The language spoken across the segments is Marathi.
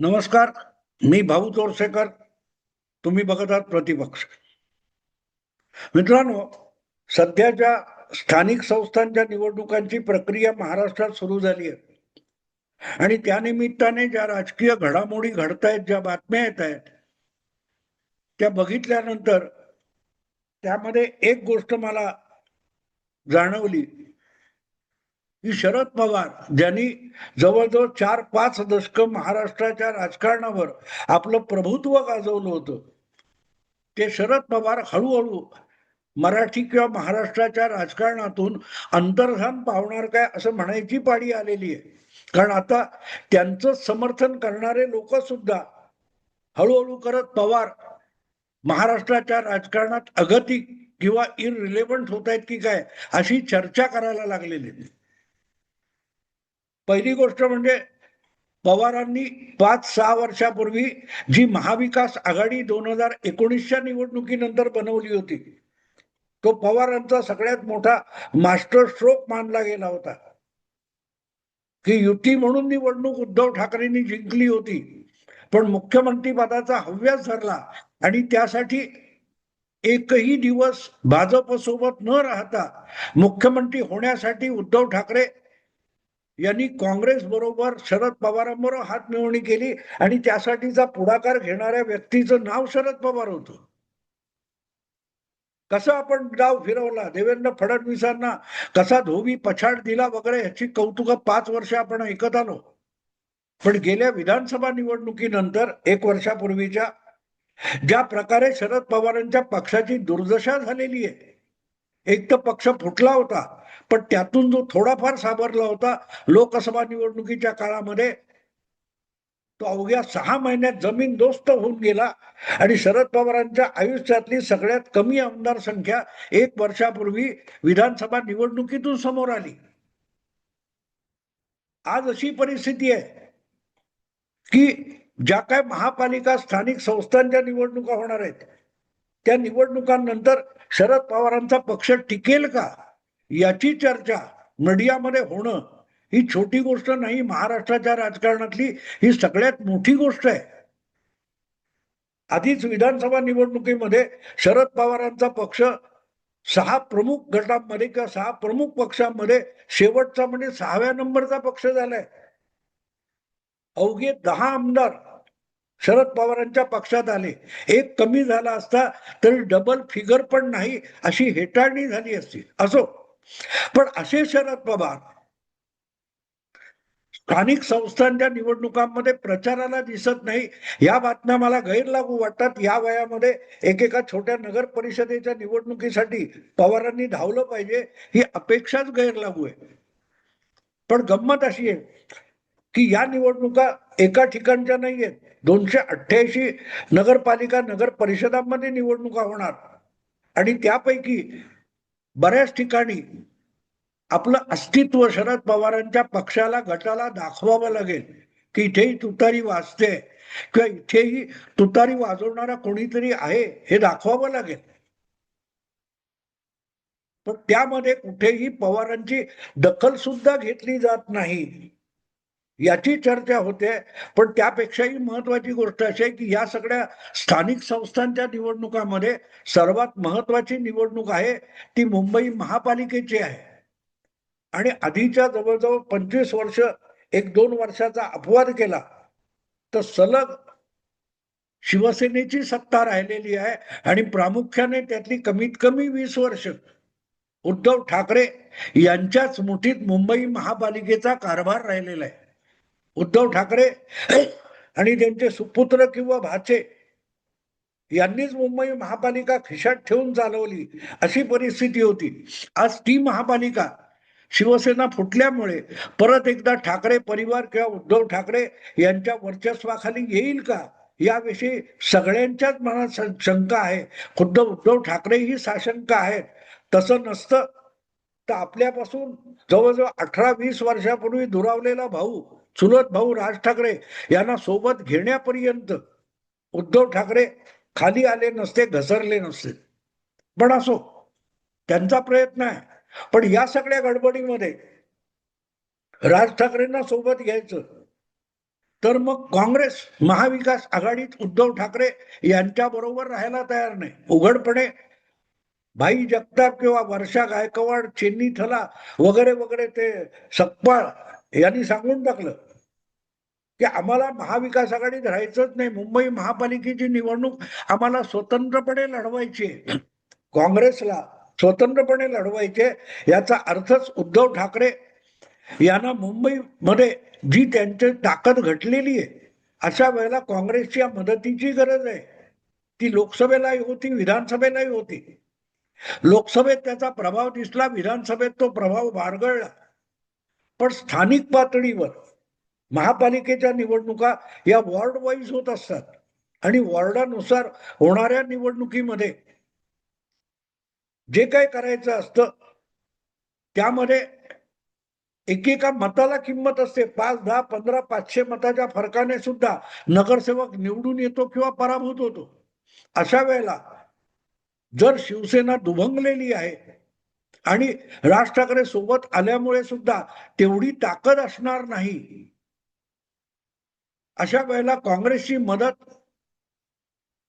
नमस्कार. मी भाऊ तोरसेकर. तुम्ही बघत आहात प्रतिपक्ष. मित्रांनो, सध्याच्या स्थानिक संस्थांच्या निवडणुकांची प्रक्रिया महाराष्ट्रात सुरू झाली आहे आणि त्यानिमित्ताने ज्या राजकीय घडामोडी घडतायत, ज्या बातम्या येत आहेत, त्या बघितल्यानंतर त्यामध्ये एक गोष्ट मला जाणवली की शरद पवार ज्यांनी जवळजवळ 4-5 दशकं महाराष्ट्राच्या राजकारणावर आपलं प्रभुत्व गाजवलं होतं, ते शरद पवार हळूहळू मराठी किंवा महाराष्ट्राच्या राजकारणातून अंतर्धान पावणार काय असं म्हणायची पाळी आलेली आहे. कारण आता त्यांचं समर्थन करणारे लोक सुद्धा हळूहळू करत पवार महाराष्ट्राच्या राजकारणात अगतिक किंवा इररिलेव्हंट होत आहेत की काय अशी चर्चा करायला लागलेली. पहिली गोष्ट म्हणजे पवारांनी 5-6 वर्षापूर्वी जी महाविकास आघाडी 2019च्या निवडणुकीनंतर बनवली होती, तो पवारांचा सगळ्यात मोठा मास्टर स्ट्रोक मानला गेला होता की युती म्हणून निवडणूक उद्धव ठाकरेंनी जिंकली होती, पण मुख्यमंत्री पदाचा हव्यास धरला आणि त्यासाठी एकही दिवस भाजपसोबत न राहता मुख्यमंत्री होण्यासाठी उद्धव ठाकरे यांनी काँग्रेस बरोबर शरद पवारांबरोबर हात मिळवणी केली आणि त्यासाठीचा पुढाकार घेणाऱ्या व्यक्तीचं नाव शरद पवार होतं. कसं आपण डाव फिरवला, देवेंद्र फडणवीसांना कसा धोबी पछाड दिला वगैरे ह्याची कौतुक 5 वर्ष आपण ऐकत आलो. पण गेल्या विधानसभा निवडणुकीनंतर 1 वर्षापूर्वीच्या ज्या प्रकारे शरद पवारांच्या पक्षाची दुर्दशा झालेली आहे, एक तर पक्ष फुटला होता, पण त्यातून जो थोडाफार सावरला होता लोकसभा निवडणुकीच्या काळामध्ये, तो अवघ्या 6 महिन्यात जमीनदोस्त होऊन गेला आणि शरद पवारांच्या आयुष्यातली सगळ्यात कमी आमदार संख्या 1 वर्षापूर्वी विधानसभा निवडणुकीतून समोर आली. आज अशी परिस्थिती आहे की ज्या काय महापालिका स्थानिक संस्थांच्या निवडणुका होणार आहेत, त्या निवडणुकांनंतर शरद पवारांचा पक्ष टिकेल का याची चर्चा मीडियामध्ये होणं ही छोटी गोष्ट नाही. महाराष्ट्राच्या राजकारणातली ही सगळ्यात मोठी गोष्ट आहे. आधीच विधानसभा निवडणुकीमध्ये शरद पवारांचा पक्ष 6 प्रमुख गटांमध्ये किंवा 6 प्रमुख पक्षांमध्ये शेवटचा म्हणजे 6व्या नंबरचा पक्ष झालाय. अवघे 10 आमदार शरद पवारांच्या पक्षात आले. एक कमी झाला असता तरी डबल फिगर पण नाही अशी हेटाळणी झाली असती. असो, पण असे शरद पवार स्थानिक संस्थांच्या निवडणुकांमध्ये प्रचाराला दिसत नाही. या बातम्या मला गैरलागू वाटतात. या वयामध्ये एकेका छोट्या नगर परिषदेच्या निवडणुकीसाठी पवारांनी धावलं पाहिजे ही अपेक्षाच गैरलागू आहे. पण गंमत अशी आहे की या निवडणुका एका ठिकाणच्या नाहीयेत. 288 नगरपालिका नगर परिषदांमध्ये निवडणुका होणार आणि त्यापैकी बऱ्याच ठिकाणी आपलं अस्तित्व शरद पवारांच्या पक्षाला गटाला दाखवावं लागेल की इथेही तुतारी वाजते किंवा इथेही तुतारी वाजवणारा कोणीतरी आहे हे दाखवावं लागेल. पण त्यामध्ये कुठेही पवारांची दखल सुद्धा घेतली जात नाही याची चर्चा होते. पण त्यापेक्षाही महत्वाची गोष्ट अशी आहे की या सगळ्या स्थानिक संस्थांच्या निवडणुकामध्ये सर्वात महत्वाची निवडणूक आहे ती मुंबई महापालिकेची आहे आणि आधीच्या जवळजवळ 25 वर्ष 1-2 वर्षाचा अपवाद केला तर सलग शिवसेनेची सत्ता राहिलेली आहे आणि प्रामुख्याने त्यातली कमीत कमी 20 वर्ष उद्धव ठाकरे यांच्याच मुठीत मुंबई महापालिकेचा कारभार राहिलेला आहे. उद्धव ठाकरे आणि त्यांचे सुपुत्र किंवा भाचे यांनीच मुंबई महापालिका खिशात ठेवून चालवली अशी परिस्थिती होती. आज ती महापालिका शिवसेना फुटल्यामुळे परत एकदा ठाकरे परिवार किंवा उद्धव ठाकरे यांच्या वर्चस्वाखाली येईल का याविषयी सगळ्यांच्याच मनात शंका आहे. खुद्द उद्धव ठाकरे ही साशंका आहेत. तसं नसतं तर आपल्यापासून जवळजवळ 18-20 वर्षापूर्वी दुरावलेला भाऊ, चुलत भाऊ राज ठाकरे यांना सोबत घेण्यापर्यंत उद्धव ठाकरे खाली आले नसते, घसरले नसते. पण असो, त्यांचा प्रयत्न आहे. पण या सगळ्या गडबडीमध्ये राज ठाकरेंना सोबत घ्यायचं तर मग काँग्रेस महाविकास आघाडीत उद्धव ठाकरे यांच्या बरोबर राहायला तयार नाही. उघडपणे भाई जगताप किंवा वर्षा गायकवाड, चेन्नी थला वगैरे वगैरे ते सकपाळ यांनी सांगून टाकलं की आम्हाला महाविकास आघाडीत राहायचंच नाही. मुंबई महापालिकेची निवडणूक आम्हाला स्वतंत्रपणे लढवायची आहे. काँग्रेसला स्वतंत्रपणे लढवायचे. याचा अर्थच उद्धव ठाकरे यांना मुंबईमध्ये जी त्यांची ताकद घटलेली आहे, अशा वेळेला काँग्रेसच्या मदतीची गरज आहे. ती लोकसभेलाही होती, विधानसभेलाही होती. लोकसभेत त्याचा प्रभाव दिसला, विधानसभेत तो प्रभाव बारगळला. पण स्थानिक पातळीवर महापालिकेच्या निवडणुका या वॉर्ड वाईज होत असतात आणि वॉर्डानुसार होणाऱ्या निवडणुकीमध्ये जे काही करायचं असतं त्यामध्ये एकेका मताला किंमत असते. 5, 10, 15, 500 मताच्या फरकाने सुद्धा नगरसेवक निवडून येतो किंवा पराभूत होतो. अशा वेळेला जर शिवसेना दुभंगलेली आहे आणि राज ठाकरे सोबत आल्यामुळे सुद्धा तेवढी ताकद असणार नाही, अशा वेळेला काँग्रेसची मदत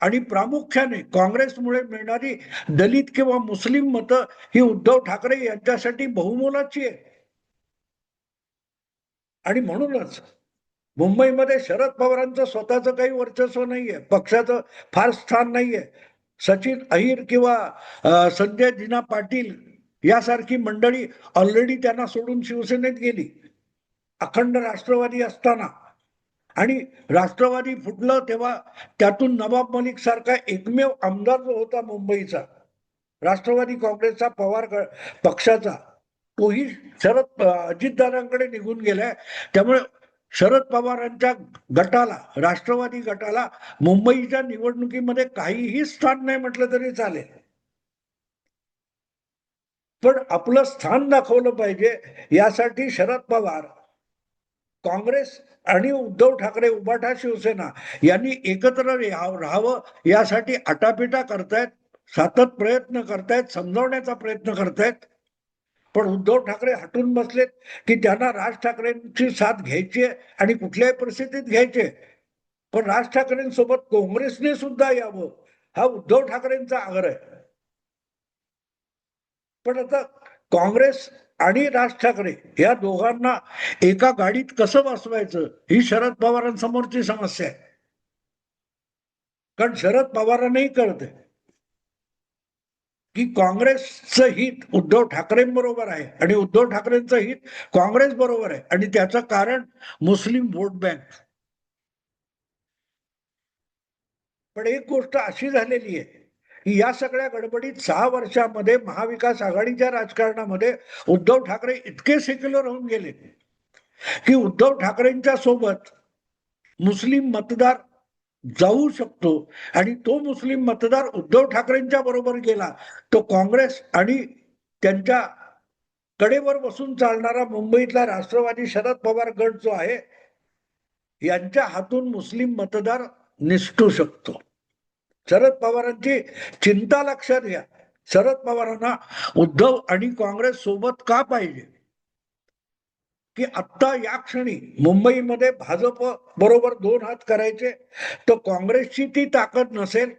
आणि प्रामुख्याने काँग्रेसमुळे मिळणारी दलित किंवा मुस्लिम मतं ही उद्धव ठाकरे यांच्यासाठी बहुमोलाची आहे. आणि म्हणूनच मुंबईमध्ये शरद पवारांचं स्वतःचं काही वर्चस्व नाहीये, पक्षाचं फार स्थान नाहीये. सचिन अहिर किंवा संजय दिना पाटील यासारखी मंडळी ऑलरेडी त्यांना सोडून शिवसेनेत गेली, अखंड राष्ट्रवादी असताना. आणि राष्ट्रवादी फुटलं तेव्हा त्यातून नवाब मलिक सारखा एकमेव आमदार जो होता मुंबईचा राष्ट्रवादी काँग्रेसचा पवार पक्षाचा, तोही अजितदादांकडे निघून गेलाय. त्यामुळे शरद पवारांच्या गटाला, राष्ट्रवादी गटाला मुंबईच्या निवडणुकीमध्ये काहीही स्थान नाही म्हटलं तरी चालेल. पण आपलं स्थान दाखवलं पाहिजे, यासाठी शरद पवार, काँग्रेस आणि उद्धव ठाकरे उभाटा शिवसेना यांनी एकत्र राहावं यासाठी आटापिटा करतायत, सातत प्रयत्न करतायत, समजावण्याचा प्रयत्न करतायत. पण उद्धव ठाकरे हटून बसलेत की त्यांना राज ठाकरेंची साथ घ्यायची आहे आणि कुठल्याही परिस्थितीत घ्यायचे. पण राज ठाकरेंसोबत काँग्रेसने सुद्धा यावं हा उद्धव ठाकरेंचा आग्रह आहे. पण आता काँग्रेस आणि राज ठाकरे या दोघांना एका गाडीत कसं बसवायचं ही शरद पवारांसमोरची समस्या आहे. कारण शरद पवारांनाही कळते की काँग्रेसचं हित उद्धव ठाकरेंबरोबर आहे आणि उद्धव ठाकरेंचं हित काँग्रेस बरोबर आहे. आणि त्याचं कारण मुस्लिम वोट बँक. पण एक गोष्ट अशी झालेली आहे की या सगळ्या गडबडीत 6 वर्षामध्ये महाविकास आघाडीच्या राजकारणामध्ये उद्धव ठाकरे इतके सेक्युलर होऊन गेले की उद्धव ठाकरेंच्या सोबत मुस्लिम मतदार जाऊ शकतो. आणि तो मुस्लिम मतदार उद्धव ठाकरेंच्या बरोबर गेला तो काँग्रेस आणि त्यांच्या कडेवर बसून चालणारा मुंबईतला राष्ट्रवादी शरद पवार गट जो आहे यांच्या हातून मुस्लिम मतदार निसटू शकतो. शरद पवारांची चिंता लक्षात घ्या. शरद पवारांना उद्धव आणि काँग्रेस सोबत का पाहिजे की आत्ता या क्षणी मुंबईमध्ये भाजप बरोबर 2 हात करायचे, तर काँग्रेसची ती ताकद नसेल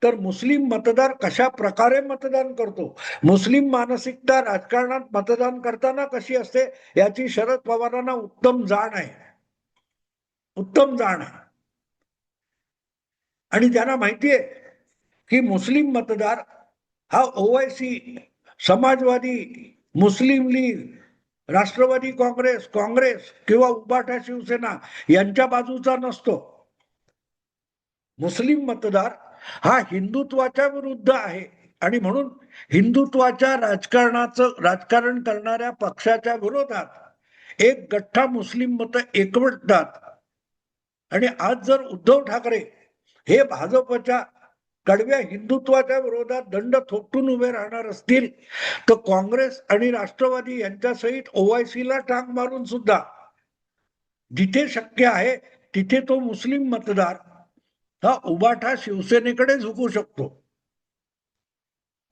तर मुस्लिम मतदार कशा प्रकारे मतदान करतो, मुस्लिम मानसिकता राजकारणात मतदान करताना कशी असते याची शरद पवारांना उत्तम जाण आहे. उत्तम जाण आहे. आणि त्यांना माहितीये की मुस्लिम मतदार हा ओवैसी, समाजवादी, मुस्लिम लीग, राष्ट्रवादी काँग्रेस, काँग्रेस किंवा उबाटा शिवसेना यांच्या बाजूचा नसतो. मुस्लिम मतदार हा हिंदुत्वाच्या विरुद्ध आहे आणि म्हणून हिंदुत्वाच्या राजकारण करणाऱ्या पक्षाच्या विरोधात एक गठ्ठा मुस्लिम मतं एकवटतात. आणि आज जर उद्धव ठाकरे हे भाजपच्या कडव्या हिंदुत्वाच्या विरोधात दंड थोपटून उभे राहणार असतील तर काँग्रेस आणि राष्ट्रवादी यांच्यासहित ओवायसीला टांग मारून सुद्धा जिथे शक्य आहे तिथे तो मुस्लिम मतदार हा उबाठा शिवसेनेकडे झुकू शकतो.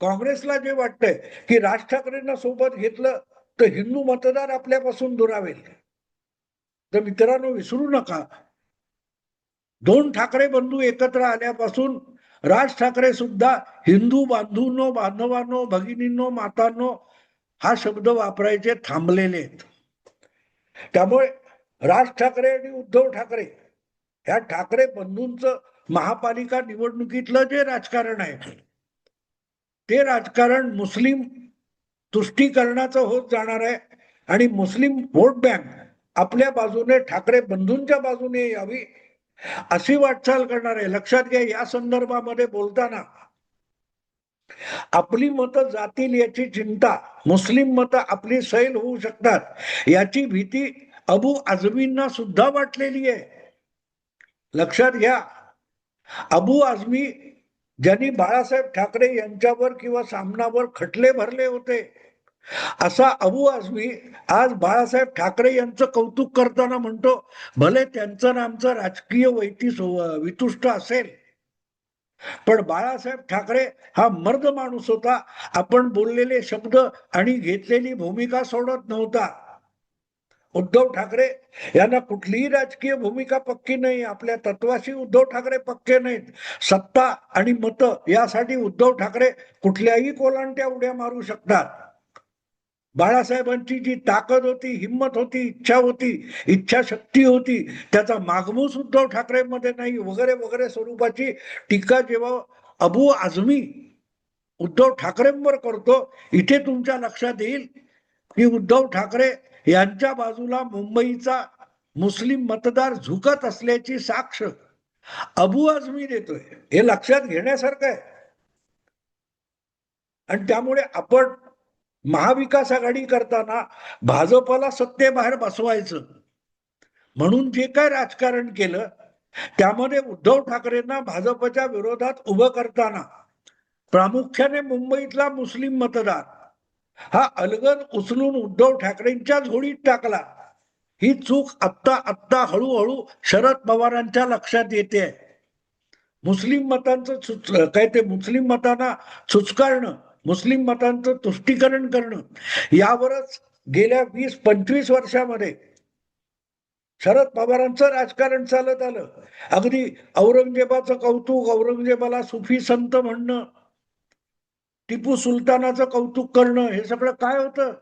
काँग्रेसला जे वाटतंय की राज ठाकरेंना सोबत घेतलं तर हिंदू मतदार आपल्यापासून दुरावेल, तर मित्रांनो विसरू नका, दोन ठाकरे बंधू एकत्र आल्यापासून राज ठाकरे सुद्धा हिंदू बांधूंनो, बांधवांनो, भगिनींनो, मातांनो हा शब्द वापरायचे थांबलेले आहेत. त्यामुळे राज ठाकरे आणि उद्धव ठाकरे ह्या ठाकरे बंधूंचं महापालिका निवडणुकीतलं जे राजकारण आहे ते राजकारण मुस्लिम तुष्टीकरणाचं होत जाणार आहे आणि मुस्लिम व्होट बँक आपल्या बाजूने ठाकरे बंधूंच्या बाजूने यावी अशी वाटचाल करणार आहे. लक्षात घ्या, या संदर्भामध्ये बोलताना आपली मतं जातील याची चिंता, मुस्लिम मतं आपली सैल होऊ शकतात याची भीती अबू आझमींना सुद्धा वाटलेली आहे. लक्षात घ्या, अबू आझमी ज्यांनी बाळासाहेब ठाकरे यांच्यावर किंवा सामनावर खटले भरले होते, असा अबू आझमी आज बाळासाहेब ठाकरे यांचं कौतुक करताना म्हणतो, भले त्यांचं आणि आमचं राजकीय वितुष्ट असेल, पण बाळासाहेब ठाकरे हा मर्द माणूस होता. आपण बोललेले शब्द आणि घेतलेली भूमिका सोडत नव्हता. उद्धव ठाकरे यांना कुठलीही राजकीय भूमिका पक्की नाही, आपल्या तत्वाशी उद्धव ठाकरे पक्के नाहीत. सत्ता आणि मतं यासाठी उद्धव ठाकरे कुठल्याही कोलांट्या उड्या मारू शकतात. बाळासाहेबांची जी ताकद होती, हिंमत होती, इच्छाशक्ती होती, त्याचा मागमूस उद्धव ठाकरेंमध्ये नाही, वगैरे वगैरे स्वरूपाची टीका जेव्हा अबू आझमी उद्धव ठाकरेंवर करतो, इथे तुमच्या लक्षात येईल की उद्धव ठाकरे यांच्या बाजूला मुंबईचा मुस्लिम मतदार झुकत असल्याची साक्ष अबू आझमी देतोय. हे लक्षात घेण्यासारखं आहे. आणि त्यामुळे आपण महाविकास आघाडी करताना भाजपला सत्तेबाहेर बसवायचं म्हणून जे काय राजकारण केलं, त्यामध्ये उद्धव ठाकरेंना भाजपच्या विरोधात उभं करताना प्रामुख्याने मुंबईतला मुस्लिम मतदार हा अलगद उचलून उद्धव ठाकरेंच्या झोळीत टाकला. ही चूक आत्ता हळूहळू शरद पवारांच्या लक्षात येते. मुस्लिम मतांचं काय ते मुस्लिम मतांना चुचकारणं, मुस्लिम मतांचं तुष्टीकरण करणं, यावरच गेल्या 20-25 वर्षामध्ये शरद पवारांचं राजकारण चालत आलं. अगदी औरंगजेबाचं कौतुक, औरंगजेबाला सुफी संत म्हणणं, टिपू सुलतानाचं कौतुक करणं, हे सगळं काय होतं.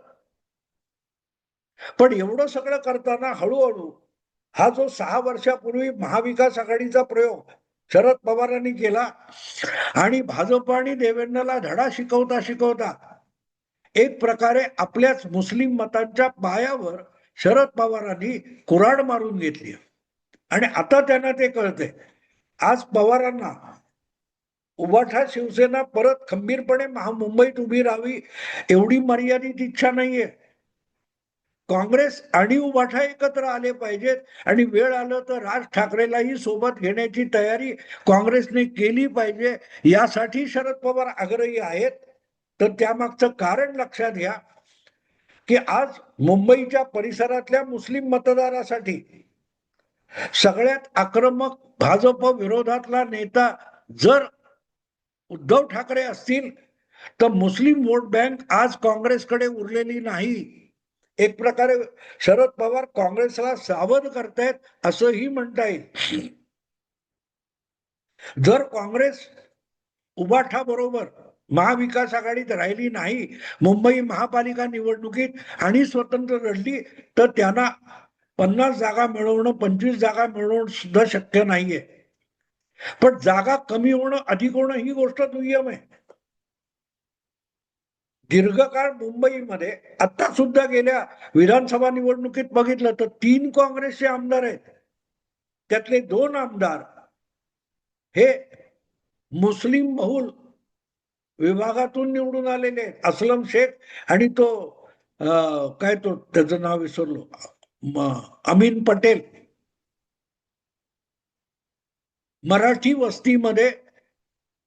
पण एवढं सगळं करताना हळूहळू हा जो 6 वर्षापूर्वी महाविकास आघाडीचा प्रयोग शरद पवारांनी केला आणि भाजप आणि देवेंद्रला धडा शिकवता शिकवता एक प्रकारे आपल्याच मुस्लिम मतांच्या पायावर शरद पवारांनी कुऱ्हाड मारून घेतली. आणि आता त्यांना ते कळतंय. आज पवारांना उभाठा शिवसेना परत खंबीरपणे मुंबईत उभी राहावी एवढी मर्यादित इच्छा नाहीये. काँग्रेस आणि उभाठा एकत्र आले पाहिजेत आणि वेळ आलं तर राज ठाकरेलाही सोबत घेण्याची तयारी काँग्रेसने केली पाहिजे, यासाठी शरद पवार आग्रही आहेत. तर त्यामागचं कारण लक्षात घ्या की आज मुंबईच्या परिसरातल्या मुस्लिम मतदारासाठी सगळ्यात आक्रमक भाजप विरोधातला नेता जर उद्धव ठाकरे असतील तर मुस्लिम वोट बँक आज काँग्रेसकडे उरलेली नाही. एक प्रकारे शरद पवार काँग्रेसला सावध करतायत असंही म्हणता येईल. जर काँग्रेस उभाठा बरोबर महाविकास आघाडीत राहिली नाही मुंबई महापालिका निवडणुकीत आणि स्वतंत्र लढली तर त्यांना 50 जागा मिळवणं, 25 जागा मिळवणं सुद्धा शक्य नाहीये. पण जागा कमी होणं, अधिक होणं ही गोष्ट दुय्यम आहे. दीर्घकाळ मुंबईमध्ये आता सुद्धा गेल्या विधानसभा निवडणुकीत बघितलं तर 3 काँग्रेसचे आमदार आहेत. त्यातले 2 आमदार हे मुस्लिम बहुल विभागातून निवडून आलेले आहेत. अस्लम शेख आणि तो काय तो त्याचं नाव विसरलो, अमीन पटेल. मराठी वस्तीमध्ये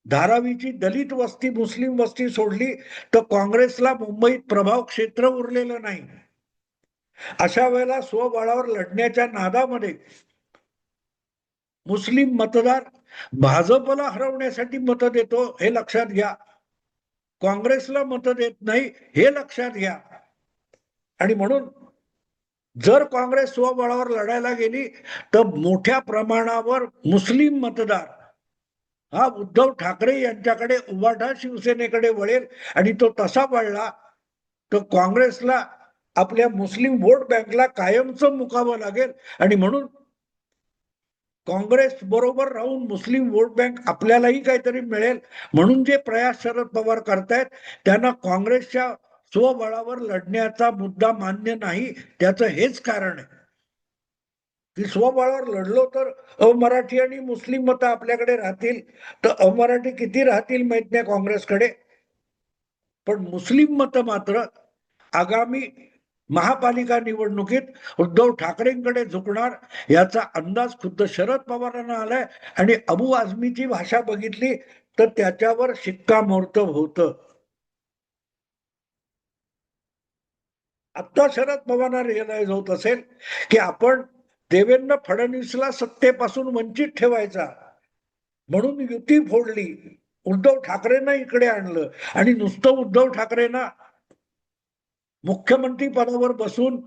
धारावीची दलित वस्ती, मुस्लिम वस्ती सोडली तर काँग्रेसला मुंबईत प्रभाव क्षेत्र उरलेलं नाही. अशा वेळेला स्वबळावर लढण्याच्या नादामध्ये मुस्लिम मतदार भाजपला हरवण्यासाठी मतं देतो, हे लक्षात घ्या. काँग्रेसला मतं देत नाही, हे लक्षात घ्या. आणि म्हणून जर काँग्रेस स्वबळावर लढायला गेली तर मोठ्या प्रमाणावर मुस्लिम मतदार हा उद्धव ठाकरे यांच्याकडे उभाटा शिवसेनेकडे वळेल आणि तो तसा वळला तर काँग्रेसला आपल्या मुस्लिम वोट बँकला कायमचं मुकावं लागेल आणि म्हणून काँग्रेस बरोबर राहून मुस्लिम वोट बँक आपल्यालाही काहीतरी मिळेल म्हणून जे प्रयास शरद पवार करतायत त्यांना काँग्रेसच्या स्वबळावर लढण्याचा मुद्दा मान्य नाही. त्याचं हेच कारण आहे की स्वबळावर लढलो तर अमराठी आणि मुस्लिम मतं आपल्याकडे राहतील, तर अमराठी किती राहतील माहित नाही काँग्रेसकडे, पण मुस्लिम मतं मात्र आगामी महापालिका निवडणुकीत उद्धव ठाकरेंकडे झुकणार याचा अंदाज खुद्द शरद पवारांना आलाय आणि अबू आझमीची भाषा बघितली तर त्याच्यावर शिक्कामोर्तब होतं. आता शरद पवारांना रिअलाइज होत असेल की आपण देवेंद्र फडणवीसला सत्तेपासून वंचित ठेवायचा म्हणून युती फोडली, उद्धव ठाकरेंना इकडे आणलं आणि नुसतं उद्धव ठाकरेंना मुख्यमंत्री पदावर बसून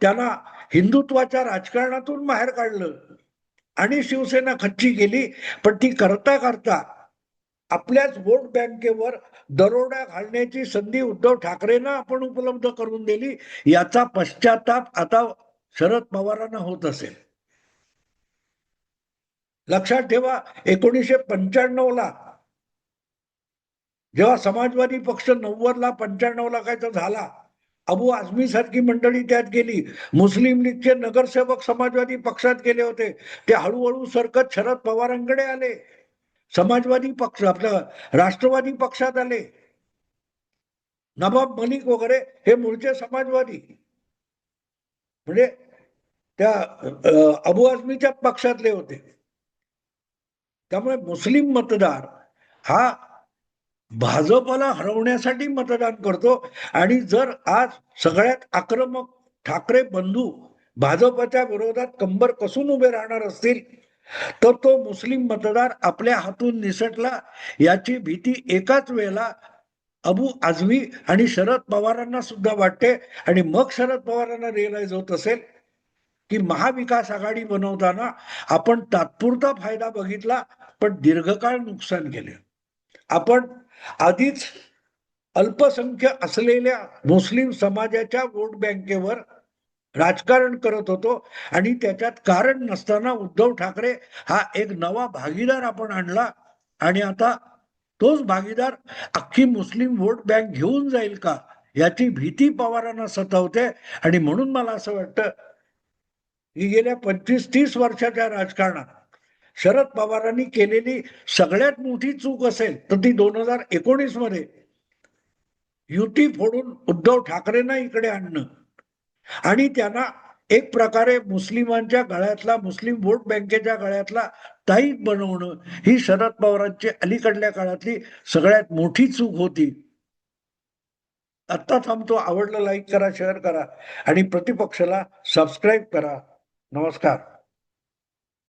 त्यांना हिंदुत्वाच्या राजकारणातून बाहेर काढलं आणि शिवसेना खच्ची केली. पण ती करता करता आपल्याच वोट बँकेवर दरोडा घालण्याची संधी उद्धव ठाकरेंना आपण उपलब्ध करून दिली याचा पश्चाताप आता शरद पवारांना होत असेल. लक्षात ठेवा 1995ला जेव्हा समाजवादी पक्ष 90ला 95ला काय तर झाला, अबू आझमी सारखी मंडळी त्यात गेली, मुस्लिम लीगचे नगरसेवक समाजवादी पक्षात गेले होते, ते हळूहळू सरकत शरद पवारांकडे आले, समाजवादी पक्ष आपलं राष्ट्रवादी पक्षात आले, नवाब मलिक वगैरे हे मूळचे समाजवादी म्हणजे त्या अबू आझमीच्या पक्षातले होते. त्यामुळे मुस्लिम मतदार हा भाजपला हरवण्यासाठी मतदान करतो आणि जर आज सगळ्यात आक्रमक ठाकरे बंधू भाजपच्या विरोधात कंबर कसून उभे राहणार असतील तर तो मुस्लिम मतदार आपल्या हातून निसटला याची भीती एकाच वेळेला अबू आझमी आणि शरद पवारांना सुद्धा वाटते आणि मग शरद पवारांना रिअलाइज होत असेल की महाविकास आघाडी बनवताना आपण तात्पुरता फायदा बघितला पण दीर्घकाळ नुकसान केले. आपण आधीच अल्पसंख्य असलेल्या मुस्लिम समाजाच्या वोट बँकेवर राजकारण करत होतो आणि त्याच्यात कारण नसताना उद्धव ठाकरे हा एक नवा भागीदार आपण आणला आणि आता तोच भागीदार अख्खी मुस्लिम वोट बँक घेऊन जाईल का याची भीती पवारांना सतावते आणि म्हणून मला असं वाटतं की गेल्या 25-30 वर्षाच्या राजकारणात शरद पवारांनी केलेली सगळ्यात मोठी चूक असेल तर ती 2019 मध्ये युती फोडून उद्धव ठाकरेंना इकडे आणणं आणि त्यांना एक प्रकारे मुस्लिमांच्या गळ्यातला मुस्लिम वोट बँकेच्या गळ्यातला ताईत बनवणं ही शरद पवारांची अलीकडल्या काळातली सगळ्यात मोठी चूक होती. आत्ता थांबतो. आवडलं लाईक करा, शेअर करा आणि प्रतिपक्षाला सबस्क्राईब करा. नमस्कार.